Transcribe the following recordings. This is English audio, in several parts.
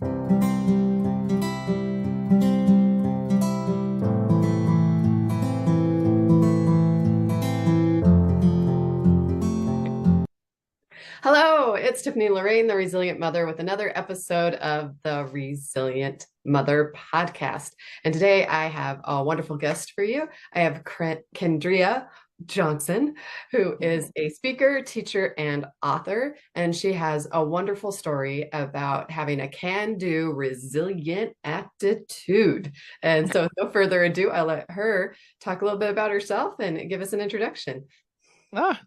Hello, it's Tiffany Lorraine, the Resilient Mother, with another episode of the Resilient Mother podcast. And today I have a wonderful guest for you. I have Kendria Johson, who is a speaker, teacher, and author. And she has a wonderful story about having a can-do, resilient attitude. And so, with no further ado, I'll let her talk a little bit about herself and give us an introduction. Ah,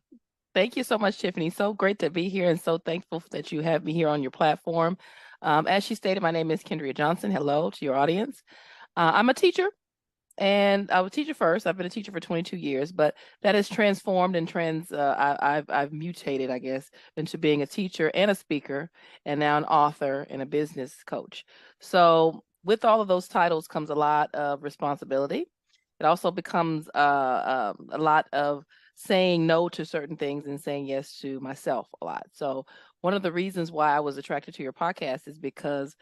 thank you so much, Tiffany. So great to be here and so thankful that you have me here on your platform. As she stated, my name is Kendria Johson. Hello to your audience. I'm a teacher and I was a teacher first. I've been a teacher for 22 years, but that has transformed and I've mutated, I guess, into being a teacher and a speaker and now an author and a business coach. So with all of those titles comes a lot of responsibility. It also becomes a lot of saying no to certain things and saying yes to myself a lot. So one of the reasons why I was attracted to your podcast is because,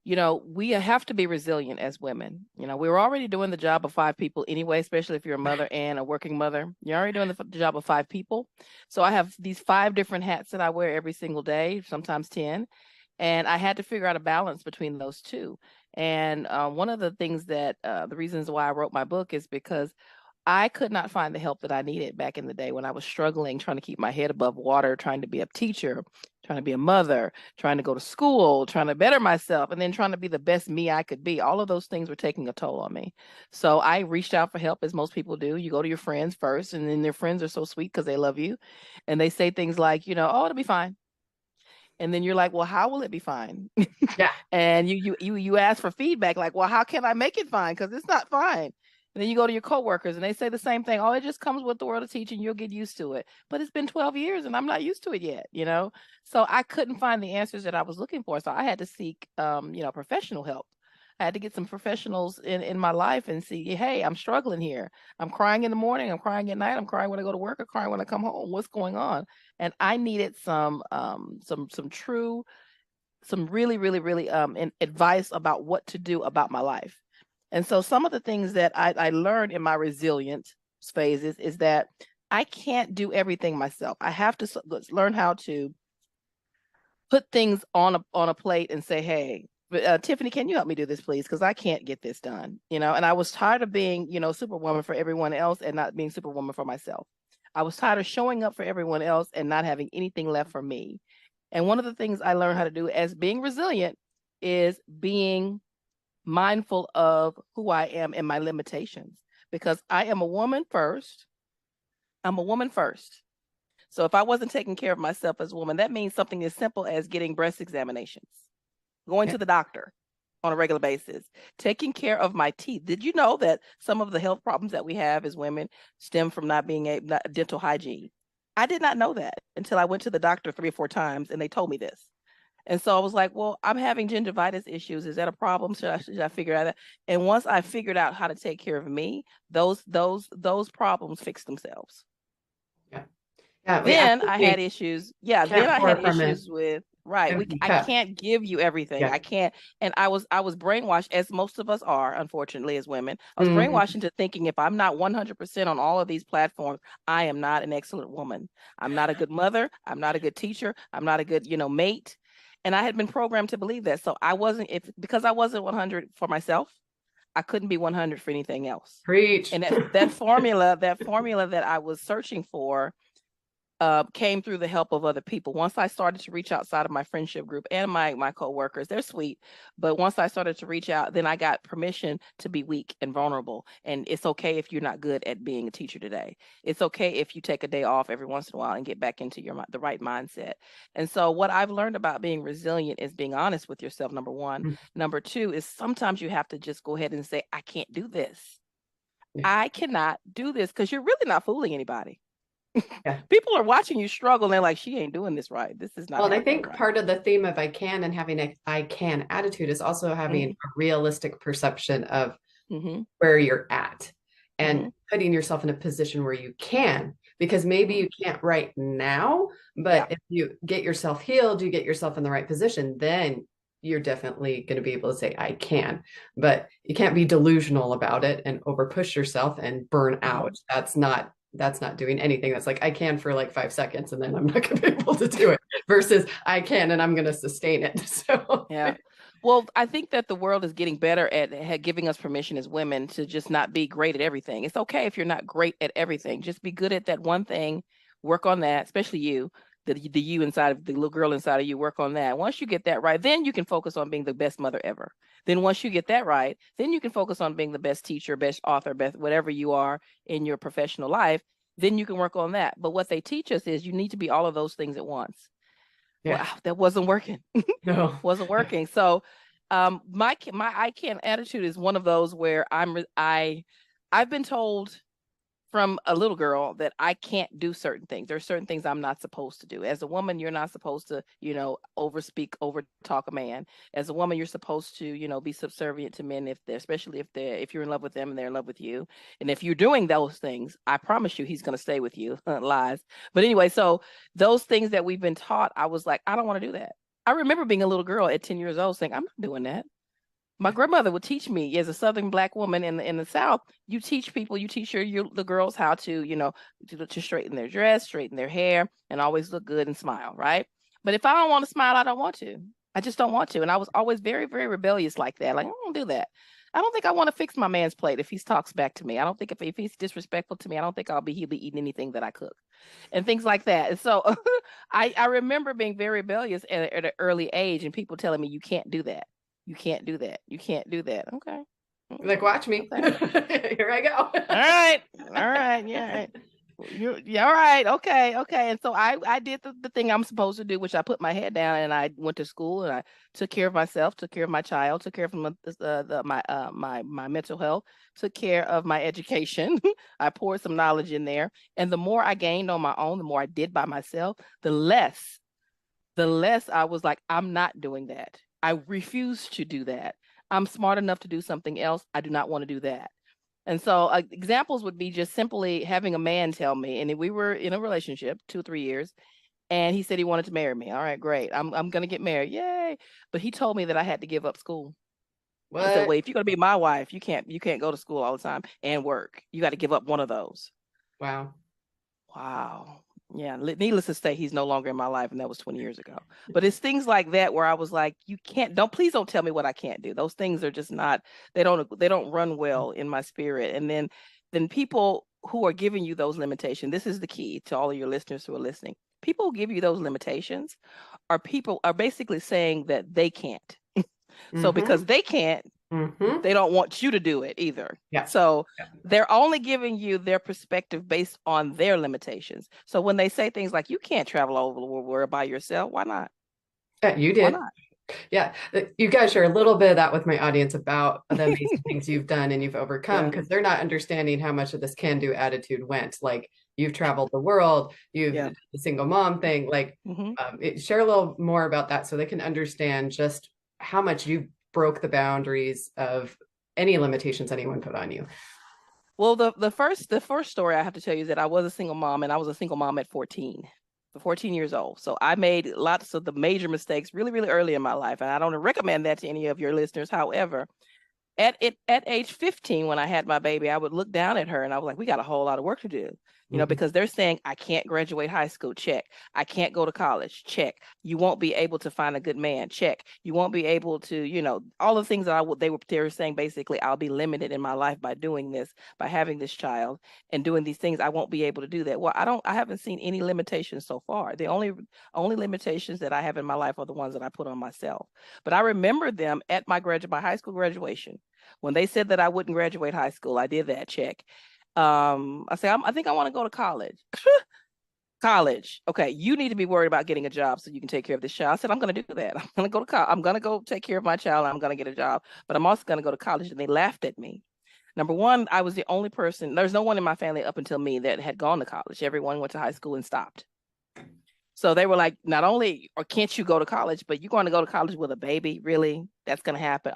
we have to be resilient as women. We were already doing the job of five people anyway, especially if you're a mother and a working mother. You're already doing the job of five people. So I have these five different hats that I wear every single day, sometimes 10. And I had to figure out a balance between those two. And one of the things the reasons why I wrote my book is because I could not find the help that I needed back in the day when I was struggling, trying to keep my head above water, trying to be a teacher, trying to be a mother, trying to go to school, trying to better myself, and then trying to be the best me I could be. All of those things were taking a toll on me. So I reached out for help, as most people do. You go to your friends first, and then their friends are so sweet because they love you. And they say things like, oh, it'll be fine. And then you're like, well, how will it be fine? Yeah. And you ask for feedback, like, well, how can I make it fine? Because it's not fine. And then you go to your coworkers and they say the same thing. Oh, it just comes with the world of teaching. You'll get used to it. But it's been 12 years and I'm not used to it yet. So I couldn't find the answers that I was looking for. So I had to seek, professional help. I had to get some professionals in my life and see, hey, I'm struggling here. I'm crying in the morning. I'm crying at night. I'm crying when I go to work. I'm crying when I come home. What's going on? And I needed some really, really, really advice about what to do about my life. And so some of the things that I learned in my resilience phases is that I can't do everything myself. I have to learn how to put things on a plate and say, hey, Tiffany, can you help me do this, please? Because I can't get this done, And I was tired of being, superwoman for everyone else and not being superwoman for myself. I was tired of showing up for everyone else and not having anything left for me. And one of the things I learned how to do as being resilient is being mindful of who I am and my limitations, because I am a woman first. I'm a woman first. So if I wasn't taking care of myself as a woman, that means something as simple as getting breast examinations, going to the doctor on a regular basis, taking care of my teeth. Did you know that some of the health problems that we have as women stem from not being dental hygiene? I did not know that until I went to the doctor 3 or 4 times and they told me this. And so I was like, well, I'm having gingivitis issues. Is that a problem? Should I figure out that? And once I figured out how to take care of me, those problems fixed themselves. Yeah. Yeah, we Then I had absolutely issues. Yeah, then can't I pour had from an issues with right. empty I cup. can't give you everything. Yeah. I can't. And I was brainwashed, as most of us are, unfortunately, as women. I was Mhm. brainwashed into thinking if I'm not 100% on all of these platforms, I am not an excellent woman. I'm not a good mother. I'm not a good teacher. I'm not a good, mate. And I had been programmed to believe that. So I wasn't, if because I wasn't 100 for myself, I couldn't be 100 for anything else. Preach. And that formula that I was searching for came through the help of other people. Once I started to reach outside of my friendship group and my coworkers, they're sweet. But once I started to reach out, then I got permission to be weak and vulnerable. And it's okay if you're not good at being a teacher today. It's okay if you take a day off every once in a while and get back into the right mindset. And so what I've learned about being resilient is being honest with yourself, number one. Number two is sometimes you have to just go ahead and say, I can't do this. Yeah. I cannot do this, because you're really not fooling anybody. Yeah. People are watching you struggle and they're like, she ain't doing this right. This is not Well, and I happening think right. part of the theme of I can and having a I can attitude is also having Mm-hmm. a realistic perception of Mm-hmm. where you're at Mm-hmm. and putting yourself in a position where you can, because maybe Mm-hmm. you can't right now, Yeah. but if you get yourself healed, you get yourself in the right position, then you're definitely going to be able to say, I can, but you can't be delusional about it and over push yourself and burn out. That's not doing anything. That's like, I can for like 5 seconds and then I'm not going to be able to do it versus I can and I'm going to sustain it. So, Yeah. Well, I think that the world is getting better at giving us permission as women to just not be great at everything. It's okay if you're not great at everything. Just be good at that one thing. Work on that, especially you, the you inside of the little girl inside of you. Work on that. Once you get that right, then you can focus on being the best mother ever. Then once you get that right, then you can focus on being the best teacher, best author, best whatever you are in your professional life. Then you can work on that. But what they teach us is you need to be all of those things at once. yeah, Wow, that wasn't working. no, Wasn't working. So my I can attitude is one of those where I've been told from a little girl that I can't do certain things. There's certain things I'm not supposed to do. As a woman, you're not supposed to, overspeak, over talk a man. As a woman, you're supposed to, be subservient to men especially if you're in love with them and they're in love with you. And if you're doing those things, I promise you he's gonna stay with you. Lies. But anyway, so those things that we've been taught, I was like, I don't want to do that. I remember being a little girl at 10 years old saying, I'm not doing that. My grandmother would teach me as a Southern Black woman in the South. You teach people, you teach the girls how to, to straighten their dress, straighten their hair, and always look good and smile, right? But if I don't want to smile, I don't want to. I just don't want to. And I was always very, very rebellious like that. Like, I don't do that. I don't think I want to fix my man's plate if he talks back to me. I don't think if he's disrespectful to me, I don't think he'll be eating anything that I cook and things like that. And so I remember being very rebellious at an early age and people telling me, you can't do that. You can't do that. You can't do that. Okay. like, watch me. Okay. Here I go. All right. All right. Yeah. Right. Yeah, all right. Okay. Okay. And so I did the thing I'm supposed to do, which I put my head down and I went to school and I took care of myself, took care of my child, took care of my mental health, took care of my education. I poured some knowledge in there. And the more I gained on my own, the more I did by myself, the less I was like, I'm not doing that. I refuse to do that. I'm smart enough to do something else. I do not want to do that. And so examples would be just simply having a man tell me, and we were in a relationship 2 or 3 years, and he said he wanted to marry me. All right, great. I'm gonna get married. Yay. But he told me that I had to give up school. He said, What? wait, if you're gonna be my wife, you can't go to school all the time and work. You got to give up one of those. Wow. Wow. Yeah, needless to say, he's no longer in my life, and that was 20 years ago. But it's things like that where I was like, please don't tell me what I can't do. Those things are just not, they don't run well in my spirit. And then people who are giving you those limitations, this is the key to all of your listeners who are listening. People who give you those limitations are basically saying that they can't. So because they can't, Mm-hmm. they don't want you to do it either. Yeah. So Yeah. they're only giving you their perspective based on their limitations. So when they say things like, you can't travel all over the world by yourself, why not? Yeah, you Why did. not? Yeah. You guys share a little bit of that with my audience about the amazing things you've done and you've overcome Yeah. because they're not understanding how much of this can-do attitude went. Like you've traveled the world, you've Yeah. the single mom thing. Like Hmm. share a little more about that so they can understand just how much you broke the boundaries of any limitations anyone put on you. Well, the first story I have to tell you is that I was a single mom and I was a single mom at 14 years old. So I made lots of the major mistakes really, really early in my life. And I don't recommend that to any of your listeners. However, at age 15, when I had my baby, I would look down at her and I was like, we got a whole lot of work to do. Because they're saying I can't graduate high school, check. I can't go to college, check. You won't be able to find a good man, check. You won't be able to, all the things that they were saying basically I'll be limited in my life by doing this, by having this child and doing these things. I won't be able to do that. Well, I haven't seen any limitations so far. The only limitations that I have in my life are the ones that I put on myself. But I remember them at my high school graduation. When they said that I wouldn't graduate high school, I did that check. I say, I think I want to go to college. College. Okay, you need to be worried about getting a job so you can take care of this child. I said, I'm going to do that. I'm going to go to college. I'm going to go take care of my child. And I'm going to get a job, but I'm also going to go to college. And they laughed at me. Number one, I was the only person. There's no one in my family up until me that had gone to college. Everyone went to high school and stopped. So they were like, not only or can't you go to college, but you're going to go to college with a baby? Really? That's going to happen?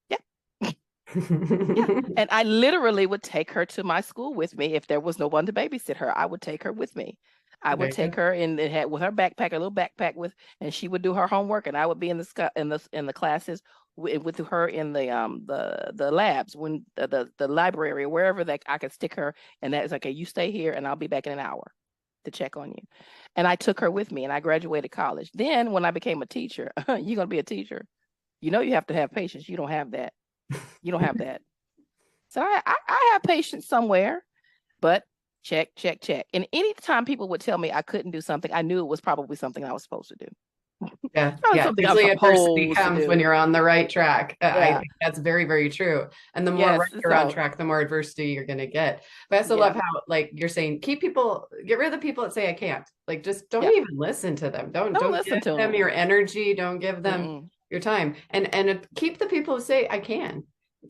Yeah. And I literally would take her to my school with me. If there was no one to babysit her, I would take her with me. I There would you take go. her and it had with her backpack, a little backpack with, and she would do her homework, and I would be in the classes with her in the labs when the library or wherever that I could stick her, and that's like, okay, you stay here, and I'll be back in an hour to check on you. And I took her with me, and I graduated college. Then when I became a teacher, you're gonna be a teacher. You know you have to have patience. You don't have that. You don't have that. So I have patience somewhere, but check, check, check. And anytime people would tell me I couldn't do something, I knew it was probably something I was supposed to do. Yeah, Probably yeah. something I'm Usually adversity supposed to comes when do. you're on the right track. I Yeah. think that's very, very true. And the more Yes. right you're on So track, the more adversity you're going to get. But I also yeah. love how, like you're saying, keep people, get rid of the people that say I can't. Like, just don't Yeah. even listen to them. Don't Don't listen give to them them. your energy. Don't give them Mm-mm. your time. And keep the people who say I can.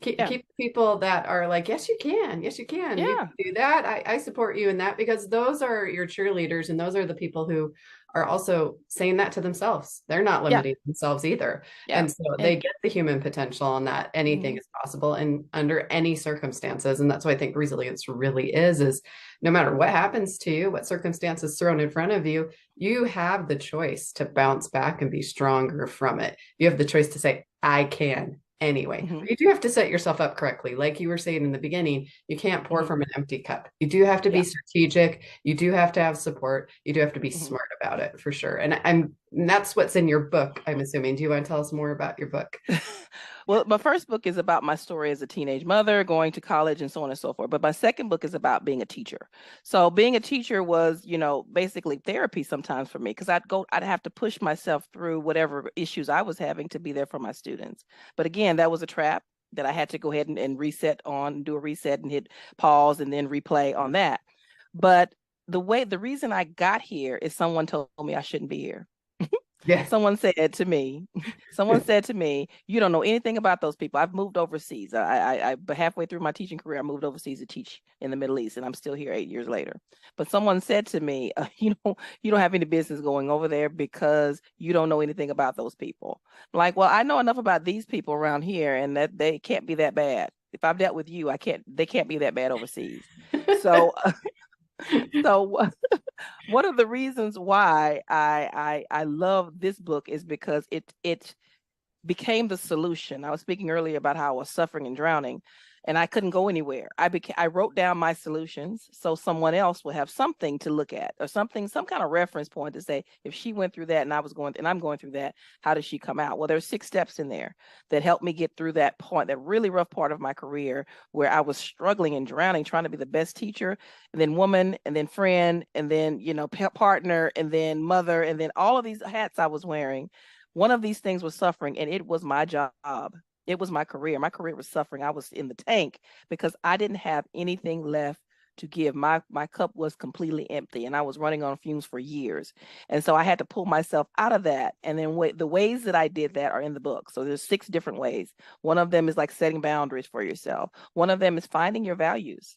Yeah. Keep people that are like, yes, you can. Yes, you Yeah. can do that. I support you in that, because those are your cheerleaders, and those are the people who are also saying that to themselves. They're not Yeah. limiting themselves either. Yeah. And so And they get the human potential, and that anything mhm. is possible and under any circumstances. And that's what I think resilience really is no matter what happens to you, what circumstances thrown in front of you, you have the choice to bounce back and be stronger from it. You have the choice to say, I can anyway. Mhm. But you do have to set yourself up correctly. Like you were saying in the beginning, you can't pour Mhm. from an empty cup. You do have to be Yeah. strategic. You do have to have support. You do have to be Mhm. smart about it for sure. And that's what's in your book, I'm assuming. Do you want to tell us more about your book? Well, my first book is about my story as a teenage mother, going to college, and so on and so forth. But my second book is about being a teacher. So being a teacher was, basically therapy sometimes for me, because I'd have to push myself through whatever issues I was having to be there for my students. But again, that was a trap that I had to go ahead and reset on, do a reset and hit pause and then replay on that. But the reason I got here is someone told me I shouldn't be here. Yeah. Someone said to me, you don't know anything about those people. I've moved overseas. But halfway through my teaching career, I moved overseas to teach in the Middle East, and I'm still here 8 years later. But someone said to me, you don't have any business going over there because you don't know anything about those people. Like, well, I know enough about these people around here, and that they can't be that bad. If I've dealt with you, they can't be that bad overseas. So, so one of the reasons why I love this book is because it became the solution. I was speaking earlier about how I was suffering and drowning, and I couldn't go anywhere. I wrote down my solutions so someone else will have something to look at, or some kind of reference point to say, if she went through that and I'm going through that, how did she come out? Well, there's 6 steps in there that helped me get through that point, that really rough part of my career where I was struggling and drowning, trying to be the best teacher, and then woman, and then friend, and then partner, and then mother, and then all of these hats I was wearing. One of these things was suffering, and it was my job. It was my career. My career was suffering. I was in the tank because I didn't have anything left to give. My cup was completely empty, and I was running on fumes for years. And so I had to pull myself out of that. And then the ways that I did that are in the book. So there's 6 different ways. One of them is like setting boundaries for yourself. One of them is finding your values.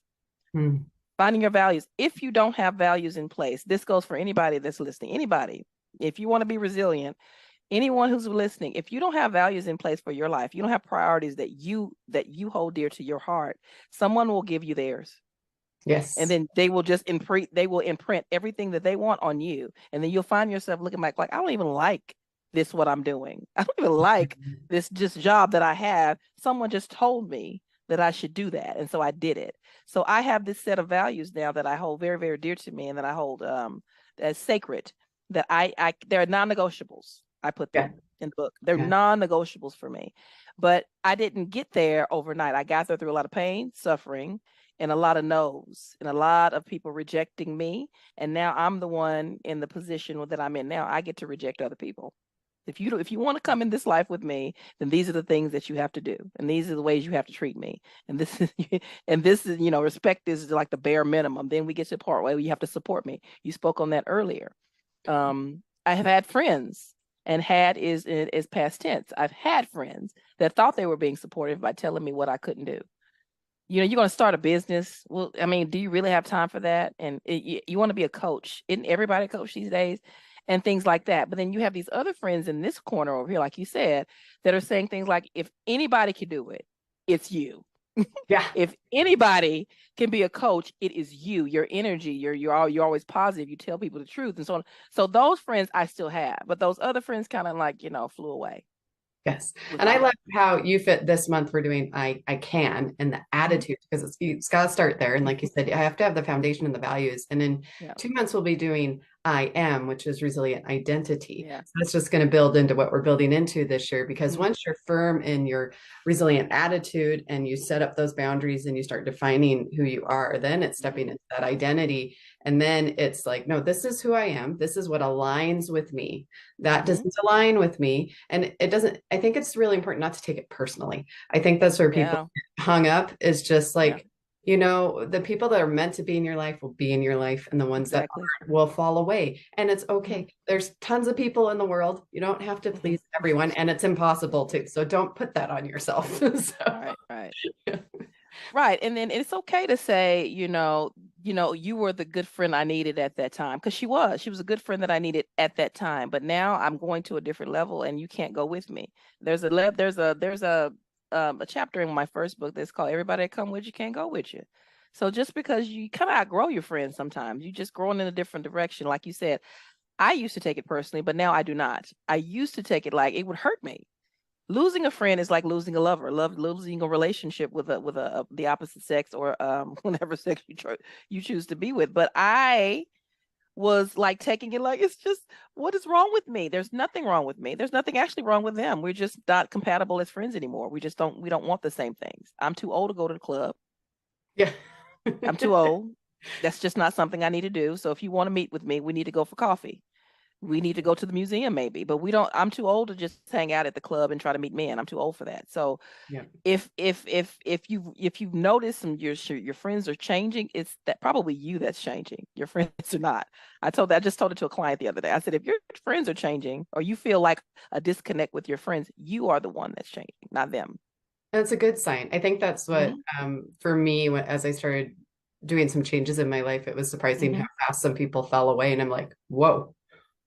Hmm. Finding your values. If you don't have values in place, this goes for anybody that's listening. Anybody, if you want to be resilient, anyone who's listening, if you don't have values in place for your life, you don't have priorities that you hold dear to your heart, someone will give you theirs, and Yes. then they will imprint everything that they want on you, and then you'll find yourself looking back like, I don't even like this, what I'm doing. I don't even like this just job that I have. Someone just told me that I should do that, and so I did it. So I have this set of values now that I hold very, very dear to me, and that I hold as sacred, that I they're non-negotiables. I put Yeah. them in the book. They're Yeah. non-negotiables for me. But I didn't get there overnight. I got there through a lot of pain, suffering, and a lot of no's, and a lot of people rejecting me. And now I'm the one in the position that I'm in now. I get to reject other people. If you want to come in this life with me, then these are the things that you have to do, and these are the ways you have to treat me. And this is respect is like the bare minimum. Then we get to the part where you have to support me. You spoke on that earlier. I have had friends, and had is past tense. I've had friends that thought they were being supportive by telling me what I couldn't do. You're going to start a business. Well, I mean, do you really have time for that? And you want to be a coach. Isn't everybody a coach these days? And things like that. But then you have these other friends in this corner over here, like you said, that are saying things like, if anybody can do it, it's you. Yeah. If anybody can be a coach, it is you. Your energy, you're always positive. You tell people the truth and so on. So those friends I still have, but those other friends kind of like, flew away Yes. with And I life. love how you fit this month. We're doing I can and the Mhm. attitude because it's got to start there. And like you said, I have to have the foundation and the values. And in Yeah. 2 months, we'll be doing I am, which is resilient identity. Yeah. So that's just going to build into what we're building into this year because Mhm. once you're firm in your resilient attitude and you set up those boundaries and you start defining who you are, then it's stepping Mhm. into that identity. And then it's like, no, this is who I am. This is what aligns with me. That Mhm. doesn't align with me. And it doesn't, I think it's really important not to take it personally. I think that's where people Yeah. get hung up is just Yeah. like, the people that are meant to be in your life will be in your life, and the ones that Exactly. aren't will fall away. And it's Mhm. okay. There's tons of people in the world. You don't have to Mhm. please everyone, and it's impossible to. So don't put that on yourself. So, Right. Right. Right. And then it's okay to say, you were the good friend I needed at that time. Because she was. She was a good friend that I needed at that time. But now I'm going to a different level and you can't go with me. There's a chapter in my first book that's called Everybody That Come With You Can't Go With You. So just because you kind of outgrow your friends sometimes, you just growing in a different direction. Like you said, I used to take it personally, but now I do not. I used to take it like it would hurt me. Losing a friend is like losing a lover, losing a relationship with the opposite sex or whatever sex you choose to be with. But I was like taking it like it's just what is wrong with me? There's nothing wrong with me. There's nothing actually wrong with them. We're just not compatible as friends anymore. We don't want the same things. I'm too old to go to the club. yeah. I'm too old. That's just not something I need to do. So if you want to meet with me, we need to go for coffee. We need to go to the museum maybe, but we don't. I'm too old to just hang out at the club and try to meet men. I'm too old for that. So Yeah. if you've noticed your friends are changing, it's that probably you that's changing. Your friends are not. I just told it to a client the other day. I said if your friends are changing or you feel like a disconnect with your friends, you are the one that's changing, not them. That's a good sign. I think that's what, Hmm. for me, as I started doing some changes in my life, it was surprising how Hmm. fast some people fell away. And I'm like, whoa,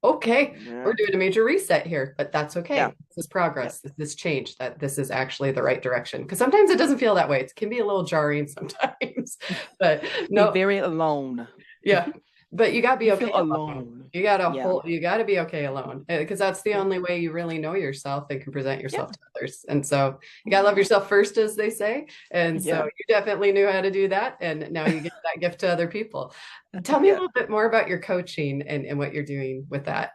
okay, we're Yeah. doing a major reset here, but that's Yeah. okay. This is Yep. progress. This change, that this is actually the right direction. Because sometimes it doesn't feel that way. It can be a little jarring sometimes, but Be no, very alone. yeah, but you gotta You be feel okay alone. alone. Yeah. You gotta be okay alone because that's the Yeah. only way you really know yourself and can present yourself Yeah. to others. And so you gotta love yourself first, as they say. And so Yeah. you definitely knew how to do that, and now you give that gift to other people. Tell me a Yeah. little bit more about your coaching and what you're doing with that.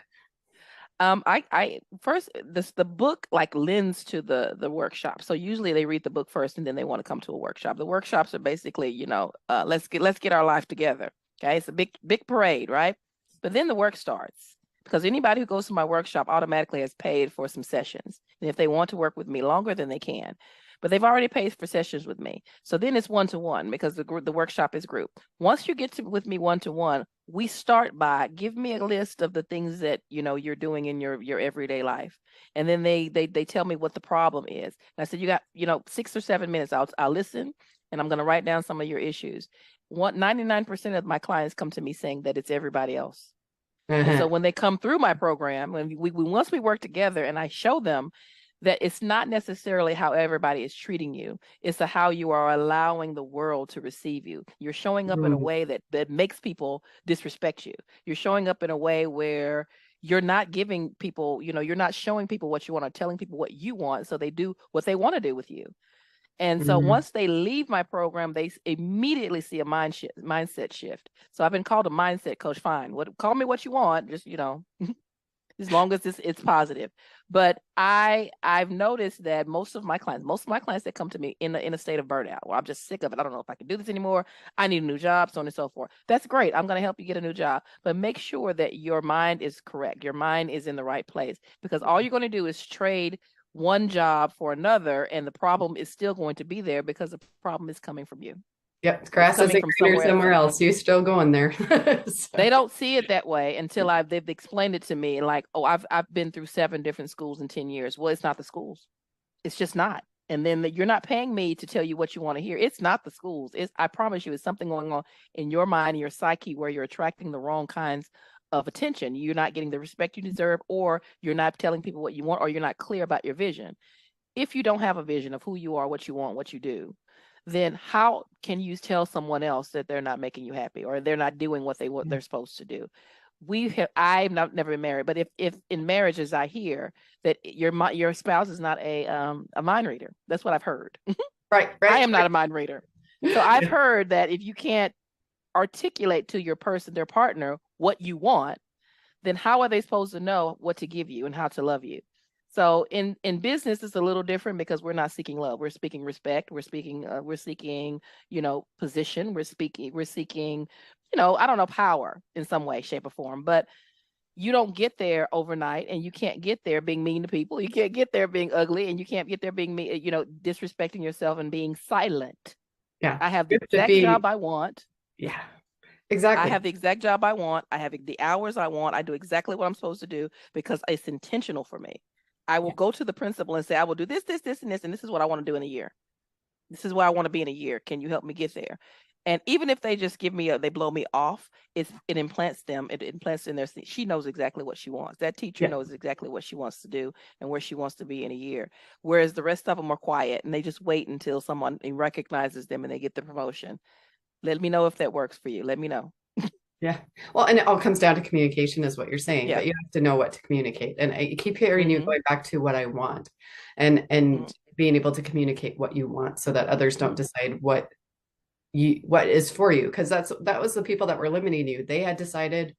I first the book like lends to the workshop. So usually they read the book first and then they want to come to a workshop. The workshops are basically, let's get our life together. Okay. It's a big parade, right? But then the work starts because anybody who goes to my workshop automatically has paid for some sessions. And if they want to work with me longer, then they can. But they've already paid for sessions with me. So then it's one to one because the workshop is group. Once you get to with me one to one, we start by give me a list of the things that you're doing in your everyday life, and then they tell me what the problem is. And I said you got 6 or 7 minutes. I'll listen, and I'm going to write down some of your issues. 99% of my clients come to me saying that it's everybody else. And so Uh-huh. when they come through my program, when we once we work together and I show them that it's not necessarily how everybody is treating you, it's how you are allowing the world to receive you. You're showing up in a Mhm. way that makes people disrespect you. You're showing up in a way where you're not giving people, you're not showing people what you want or telling people what you want, so they do what they want to do with you. And so Mhm. once they leave my program, they immediately see a mindset shift. So I've been called a mindset coach. Fine. Call me what you want, just as long as it's positive. But I've noticed that most of my clients that come to me in a state of burnout, where I'm just sick of it. I don't know if I can do this anymore. I need a new job, so on and so forth. That's great. I'm going to help you get a new job, but make sure that your mind is correct. Your mind is in the right place, because all you're going to do is trade one job for another, and the problem is still going to be there because the problem is coming from you. Yep, It's grass coming isn't from greener somewhere else. somewhere else. You still going there. They So, don't see it that way until they've explained it to me. Like, oh, I've been through 7 different schools in 10 years. Well, it's not the schools. It's just not. And then you're not paying me to tell you what you want to hear. It's not the schools. I promise you, it's something going on in your mind and your psyche where you're attracting the wrong kinds of attention. You're not getting the respect you deserve, or you're not telling people what you want, or you're not clear about your vision. If you don't have a vision of who you are, what you want, what you do, then how can you tell someone else that they're not making you happy or they're not doing what they're supposed to do? I've never been married, but if in marriages I hear that your spouse is not a mind reader. That's what I've heard. Right, I right. am not a mind reader. So I've heard that if you can't articulate to your person, their partner, what you want, then how are they supposed to know what to give you and how to love you? So in business, it's a little different because we're not seeking love. We're seeking respect. We're seeking, position. We're seeking, I don't know, power in some way, shape, or form. But you don't get there overnight, and you can't get there being mean to people. You can't get there being ugly, and you can't get there being mean, disrespecting yourself and being silent. Yeah. I have the You have to exact job I want. yeah, I exactly. have the exact job I want. I have the hours I want. I do exactly what I'm supposed to do because it's intentional for me. I will go to the principal and say, I will do this, this, this, and this is what I want to do in a year. This is where I want to be in a year. Can you help me get there? And even if they just they blow me off, it implants them. It implants in their. She knows exactly what she wants. That teacher knows exactly what she wants to do and where she wants to be in a year. Whereas the rest of them are quiet and they just wait until someone recognizes them and they get the promotion. Let me know if that works for you. Let me know. Yeah. Well, and it all comes down to communication, is what you're saying, Yeah. but you have to know what to communicate. And I keep hearing you going back to what I want, and being able to communicate what you want so that others don't decide what is for you. Because that was the people that were limiting you. They had decided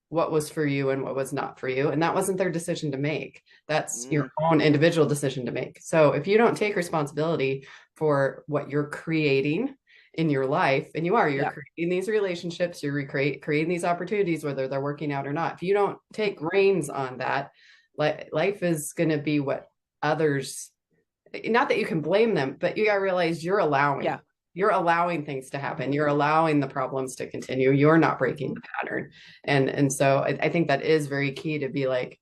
what was for you and what was not for you. And that wasn't their decision to make. That's your own individual decision to make. So if you don't take responsibility for what you're creating in your life, and you're creating these relationships, you're creating these opportunities, whether they're working out or not. If you don't take reins on that, life is going to be what others, not that you can blame them, but you got to realize you're allowing things to happen. You're allowing the problems to continue. You're not breaking the pattern. And so I think that is very key, to be like,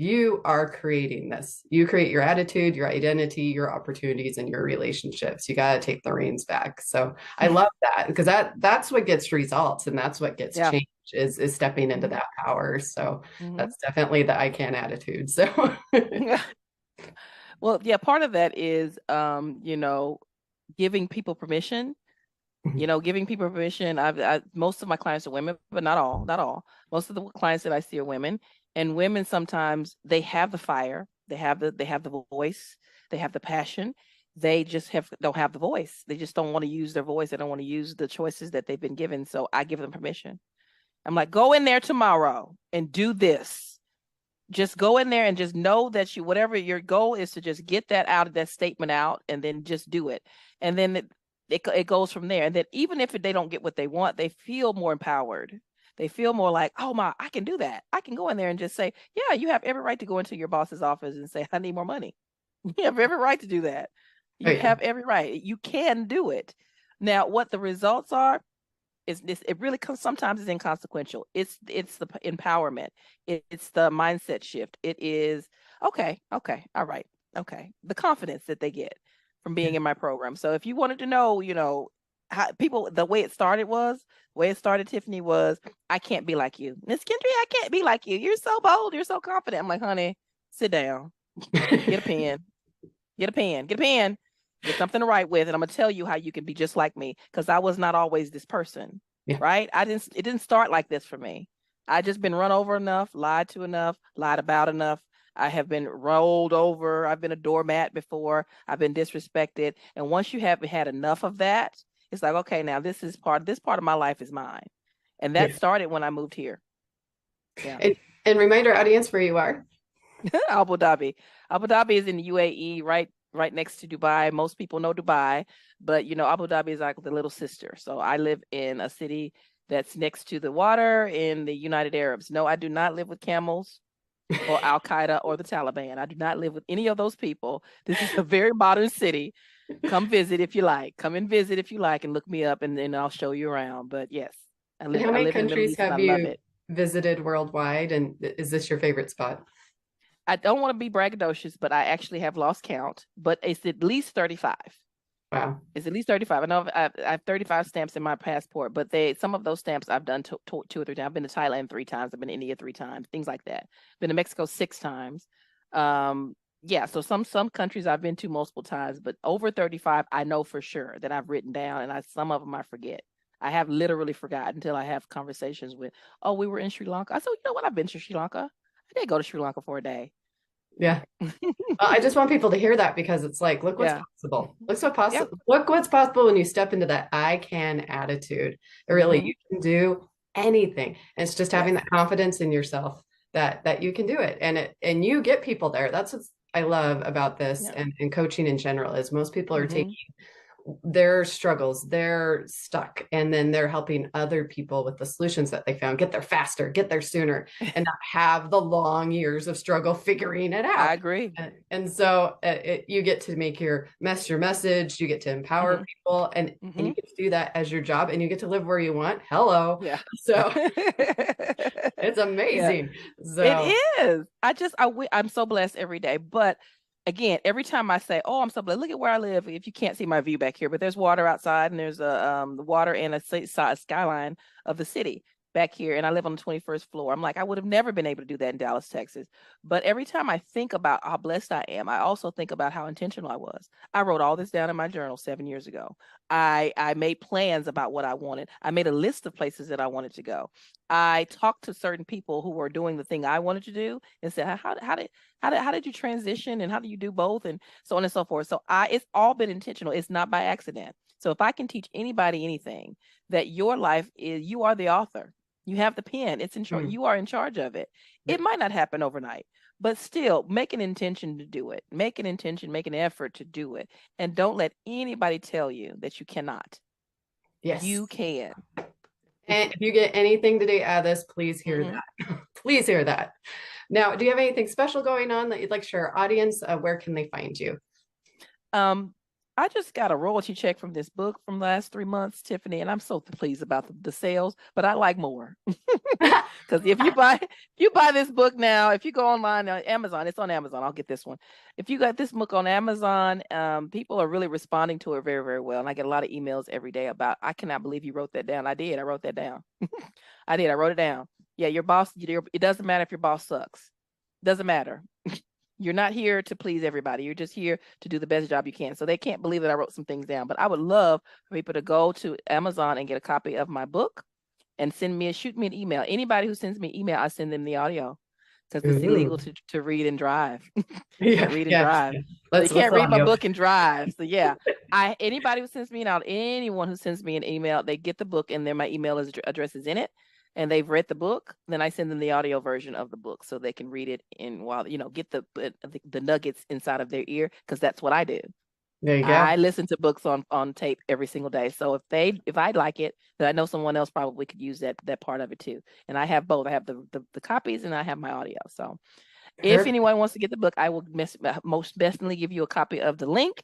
you are creating this. You create your attitude, your identity, your opportunities, and your relationships. You got to take the reins back. So I love that, because that's what gets results, and that's what gets changed, is stepping into that power. So that's definitely the I can attitude. So well, yeah, part of that is giving people permission. Giving people permission. Most of my clients are women, but not all. Most of the clients that I see are women, and women sometimes they have the fire, they have the voice, they have the passion. They just don't have the voice. They just don't want to use their voice. They don't want to use the choices that they've been given. So I give them permission. I'm like, go in there tomorrow and do this. Just go in there and just know that whatever your goal is, to just get that statement out, and then just do it. And then it goes from there. And then even if they don't get what they want, they feel more empowered. They feel more like, oh I can do that. I can go in there and just say, yeah, you have every right to go into your boss's office and say, I need more money. You have every right to do that. You have every right. You can do it. Now, what the results are, it really sometimes is inconsequential. It's the empowerment. It's the mindset shift. It is okay, all right, okay. The confidence that they get from being in my program. So if you wanted to know, how people, the way it started, Tiffany, was, I can't be like you, Miss Kendria. I can't be like you. You're so bold. You're so confident. I'm like, honey, sit down, get a pen, get a pen. Get something to write with, and I'm gonna tell you how you can be just like me, because I was not always this person, right? It didn't start like this for me. I just been run over enough, lied to enough, lied about enough. I have been rolled over. I've been a doormat before. I've been disrespected. And once you have had enough of that, it's like, okay, now this part of my life is mine. And that started when I moved here. Yeah. And remind our audience where you are. Abu Dhabi. Abu Dhabi is in the UAE, right next to Dubai. Most people know Dubai, but Abu Dhabi is like the little sister. So I live in a city that's next to the water in the United Arabs. No, I do not live with camels or Al Qaeda or the Taliban. I do not live with any of those people. This is a very modern city. Come visit if you like. Come and visit if you like, and look me up, and then I'll show you around. But yes, How many countries have you visited worldwide, and is this your favorite spot? I don't want to be braggadocious, but I actually have lost count, but it's at least 35. Wow. It's at least 35. I know I have 35 stamps in my passport, but some of those stamps I've done 2 or 3 times. I've been to Thailand 3 times. I've been to India 3 times, things like that. Been to Mexico 6 times. Yeah, so some countries I've been to multiple times, but over 35, I know for sure that I've written down, and some of them I forget. I have literally forgotten until I have conversations with, oh, we were in Sri Lanka. I said, you know what? I've been to Sri Lanka. I did go to Sri Lanka for a day. Yeah. I just want people to hear that because it's like, look what's Yeah. possible. Look so Yeah. possible. Look what's possible when you step into that I can attitude. Really, Hmm. you can do anything. And it's just having Yes. that confidence in yourself that you can do it. And you get people there. That's what I love about this Yeah. and coaching in general is most people are taking Hmm. their struggles, they're stuck, and then they're helping other people with the solutions that they found get there faster, get there sooner, and not have the long years of struggle figuring it I out. agree. And so you get to make your message, you get to empower Hmm. people, and Hmm. you get to do that as your job, and you get to live where you want. Hello. Yeah. So it's Yeah. amazing. It So is. I'm so blessed every day. But again, every time I say, "Oh, I'm so blessed," look at where I live. If you can't see my view back here, but there's water outside, and there's the water and a skyline of the city back here, and I live on the 21st floor. I'm like, I would have never been able to do that in Dallas, Texas. But every time I think about how blessed I am, I also think about how intentional I was. I wrote all this down in my journal 7 years ago. I made plans about what I wanted. I made a list of places that I wanted to go. I talked to certain people who were doing the thing I wanted to do and said, how did you transition and how do you do both and so on and so forth. So it's all been intentional. It's not by accident. So if I can teach anybody anything, that your life is, you are the author. You have the pen. It's in charge. mm, You are in charge of it. It yeah. might not happen overnight, but still make an intention to do it. Make an intention, make an effort to do it. And don't let anybody tell you that you cannot. Yes. You can. And if you get anything today out of this, please hear Hmm. that. Please hear that. Now, do you have anything special going on that you'd like to share our audience? Where can they find you? Um, I just got a royalty check from this book from last 3 months, Tiffany, and I'm so pleased about the sales, but I like more. Because if you buy this book now, if you go online on Amazon, it's on Amazon. I'll get this one. If you got this book on Amazon, people are really responding to it very, very well. And I get a lot of emails every day about, I cannot believe you wrote that down. I did. I wrote that down. I did. I wrote it down. Yeah, your boss, it doesn't matter if your boss sucks. Doesn't matter. You're not here to please everybody. You're just here to do the best job you can. So they can't believe that I wrote some things down. But I would love for people to go to Amazon and get a copy of my book and shoot me an email. Anybody who sends me an email, I send them the audio because it's Ooh. illegal to read and drive. Can't Yeah, read and yeah. drive. So you Let's can't read my audio. book and drive. So yeah, anybody who sends me an out, anyone who sends me an email, they get the book and then my email address is in it, and they've read the book. Then I send them the audio version of the book so they can read it in while get the nuggets inside of their ear because that's what I do. There you go. I listen to books on tape every single day. So if I like it, then I know someone else probably could use that part of it too. And I have both. I have the copies and I have my audio. So if Perfect. anyone wants to get the book, I will most definitely give you a copy of the link.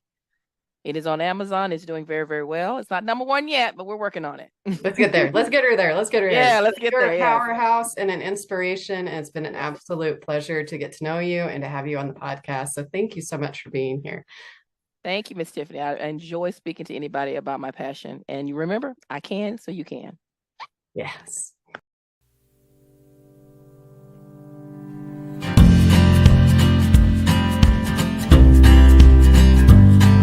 It is on Amazon. It's doing very, very well. It's not number one yet, but we're working on it. Let's get there. Let's get her there. Let's get her there. Yeah, let's get You're there. a Yes. powerhouse and an inspiration. And it's been an Yes. absolute pleasure to get to know you and to have you on the podcast. So thank you so much for being here. Thank you, Miss Tiffany. I enjoy speaking to anybody about my passion. And you remember, I can, so you can. Yes.